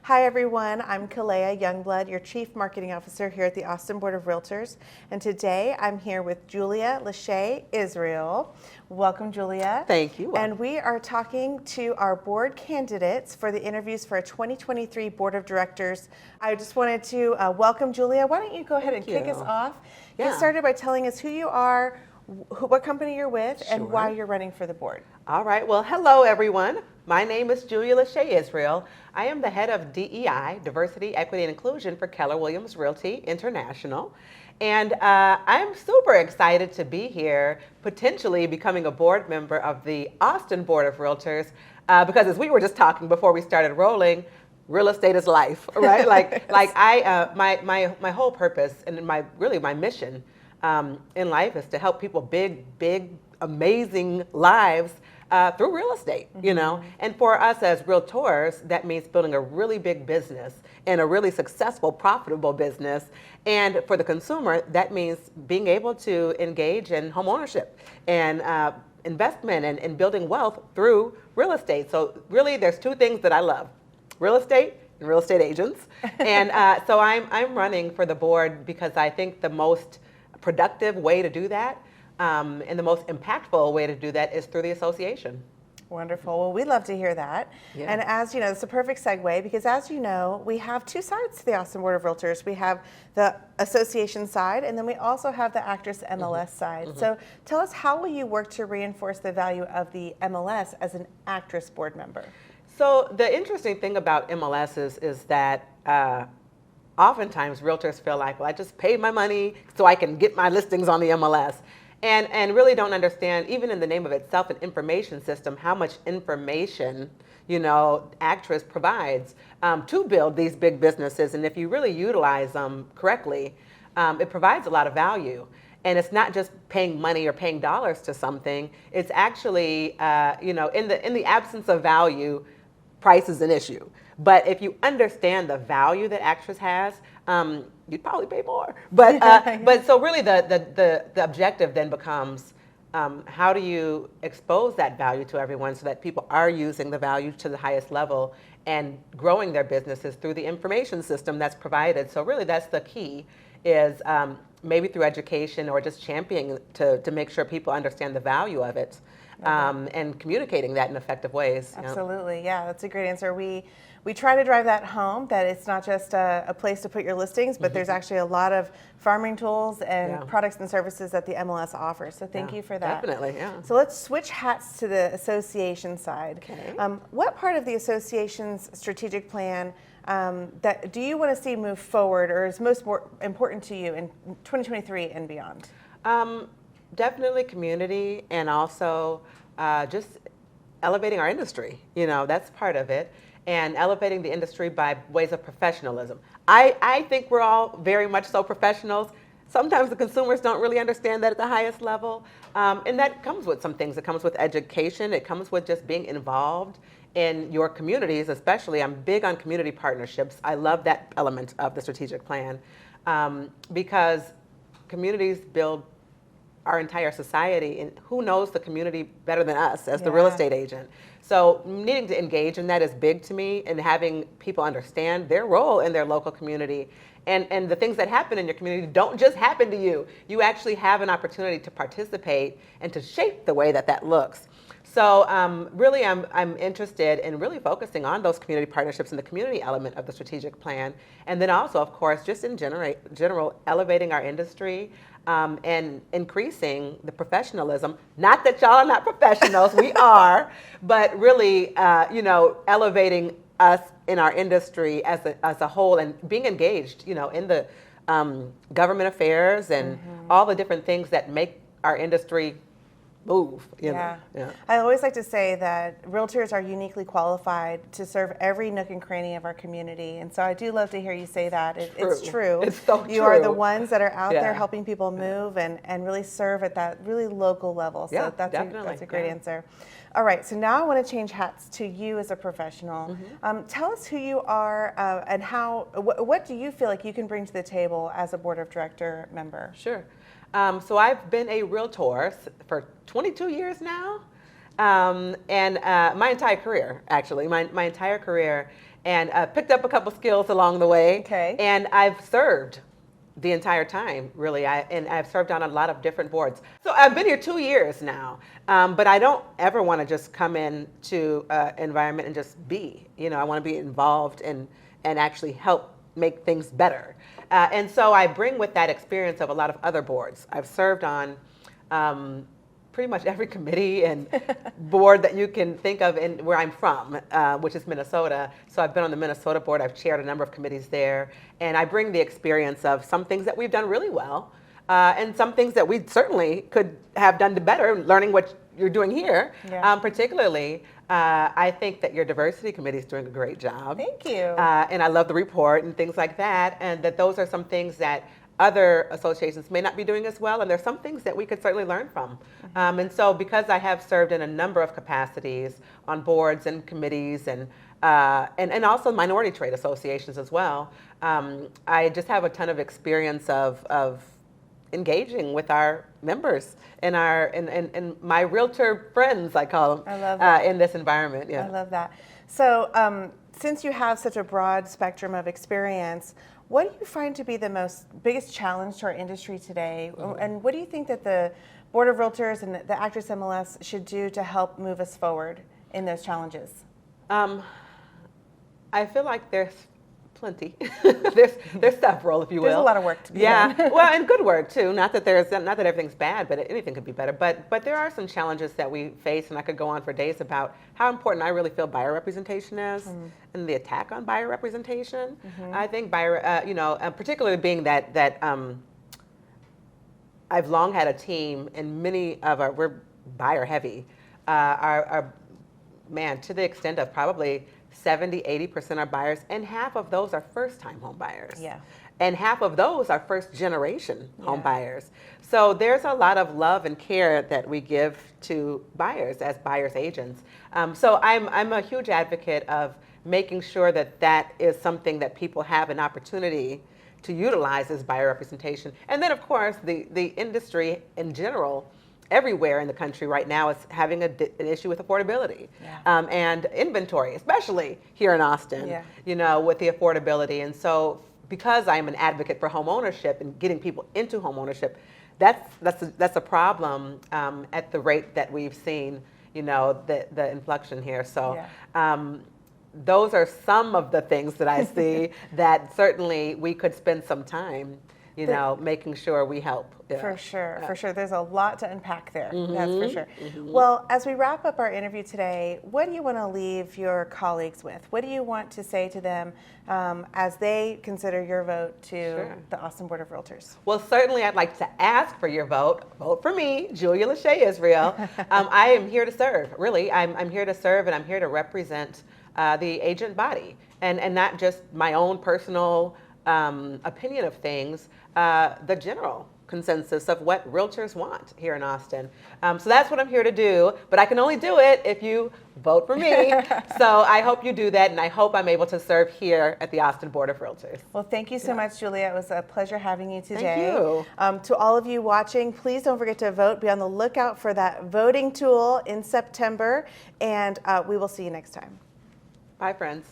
Hi everyone, I'm Kalea Youngblood, your Chief Marketing Officer here at the Austin Board of Realtors. And today I'm here with Julia Lachey Israel. Welcome, Julia. Thank you. And we are talking to our board candidates for the interviews for a 2023 Board of Directors. I just wanted to welcome Julia. Why don't you go ahead and kick us off? Get started by telling us who you are, what company you're with, and why you're running for the board. All right. Well, hello, everyone. My name is Julia Lachey Israel. I am the head of DEI, Diversity, Equity, and Inclusion for Keller Williams Realty International. And I'm super excited to be here, potentially becoming a board member of the Austin Board of Realtors, because as we were just talking before we started rolling, real estate is life, right? My whole purpose and my mission in life is to help people big, amazing lives through real estate, you know. And for us as realtors, that means building a really big business and a really successful, profitable business. And for the consumer, that means being able to engage in home ownership and investment and building wealth through real estate. So really, there's two things that I love: real estate and real estate agents. And so I'm running for the board because I think the most productive way to do that and the most impactful way to do that is through the association. Wonderful. Well, we'd love to hear that. Yeah. And as you know, it's a perfect segue because as you know, we have two sides to the Austin Board of Realtors. We have the association side, and then we also have the Actress MLS side. So tell us, how will you work to reinforce the value of the MLS as an Actress board member? So the interesting thing about MLS is that oftentimes realtors feel like, well, I just pay my money so I can get my listings on the MLS. And really don't understand, even in the name of itself, an information system, how much information, you know, Actress provides to build these big businesses. And if you really utilize them correctly, it provides a lot of value. And it's not just paying money or paying dollars to something. It's actually, you know, in the absence of value, price is an issue. But if you understand the value that Actress has, you'd probably pay more. But but so really the objective then becomes how do you expose that value to everyone so that people are using the value to the highest level and growing their businesses through the information system that's provided. So really that's the key, is maybe through education or just championing to make sure people understand the value of it. And communicating that in effective ways. Absolutely, yeah, that's a great answer. We try to drive that home, that it's not just a place to put your listings, but there's actually a lot of farming tools and products and services that the MLS offers. So thank you for that. Definitely, yeah. So let's switch hats to the association side. Okay. What part of the association's strategic plan that do you want to see move forward, or is most important to you in 2023 and beyond? Definitely community, and also just elevating our industry. You know, that's part of it. And elevating the industry by ways of professionalism. I think we're all very much so professionals. Sometimes the consumers don't really understand that at the highest level. And that comes with some things. It comes with education. It comes with just being involved in your communities, especially. I'm big on community partnerships. I love that element of the strategic plan because communities build our entire society, and who knows the community better than us as the real estate agent. So needing to engage in that is big to me, and having people understand their role in their local community, and the things that happen in your community don't just happen to you. You actually have an opportunity to participate and to shape the way that looks. So really I'm interested in really focusing on those community partnerships and the community element of the strategic plan. And then also, of course, just in general, elevating our industry and increasing the professionalism. Not that y'all are not professionals, we are, but really, you know, elevating us in our industry as a whole, and being engaged, you know, in the government affairs and all the different things that make our industry move. You know? Yeah. I always like to say that realtors are uniquely qualified to serve every nook and cranny of our community. And so I do love to hear you say that. It's true. It's so true. You are the ones that are out there helping people move and really serve at that really local level. So that's a great answer. All right, so now I want to change hats to you as a professional. Tell us who you are and what do you feel like you can bring to the table as a board of director member? Sure. So I've been a realtor for 22 years now, and my entire career, actually, my entire career. and picked up a couple skills along the way. Okay. And I've served the entire time, really. I've served on a lot of different boards. So I've been here 2 years now, but I don't ever want to just come into an environment and just be. I want to be involved and actually help make things better. And so I bring with that experience of a lot of other boards. I've served on pretty much every committee and board that you can think of in where I'm from, which is Minnesota. So I've been on the Minnesota board. I've chaired a number of committees there. And I bring the experience of some things that we've done really well and some things that we certainly could have done better, learning what you're doing here. Yeah. Particularly, I think that your diversity committee is doing a great job. Thank you. And I love the report and things like that. And that those are some things that other associations may not be doing as well, and there's some things that we could certainly learn from. And so because I have served in a number of capacities on boards and committees and also minority trade associations as well, I just have a ton of experience of engaging with our members and my realtor friends, I call them, I love that. in this environment. Yeah. I love that. So since you have such a broad spectrum of experience, what do you find to be the biggest challenge to our industry today? Mm-hmm. And what do you think that the Board of Realtors and the Actress MLS should do to help move us forward in those challenges? I feel like there's plenty. there's several, if you will. There's a lot of work to be done. Well, and good work too. Not that everything's bad, but anything could be better. But there are some challenges that we face, and I could go on for days about how important I really feel buyer representation is, and the attack on buyer representation. Mm-hmm. I think buyer, particularly being that I've long had a team, and many of we're buyer heavy. To the extent of probably 70-80% are buyers, and half of those are first-time home buyers. Yeah. And half of those are first-generation home buyers. So there's a lot of love and care that we give to buyers as buyers agents. So I'm a huge advocate of making sure that is something that people have an opportunity to utilize as buyer representation. And then, of course, the industry in general, everywhere in the country right now, is having an issue with affordability and inventory, especially here in Austin, with the affordability. And so because I'm an advocate for home ownership and getting people into home ownership, that's a problem at the rate that we've seen, the inflection here. So those are some of the things that I see that certainly we could spend some time making sure we help. For sure. There's a lot to unpack there. Mm-hmm. That's for sure. Mm-hmm. Well, as we wrap up our interview today, what do you want to leave your colleagues with? What do you want to say to them as they consider your vote to the Austin Board of Realtors? Well, certainly I'd like to ask for your vote. Vote for me, Julia Lachey Israel. I am here to serve, really. I'm here to serve, and I'm here to represent the agent body, and not just my own personal opinion of things, the general consensus of what realtors want here in Austin. So that's what I'm here to do, but I can only do it if you vote for me. So I hope you do that, and I hope I'm able to serve here at the Austin Board of Realtors. Well, thank you so much, Julia. It was a pleasure having you today. Thank you. To all of you watching, please don't forget to vote. Be on the lookout for that voting tool in September, and we will see you next time. Bye, friends.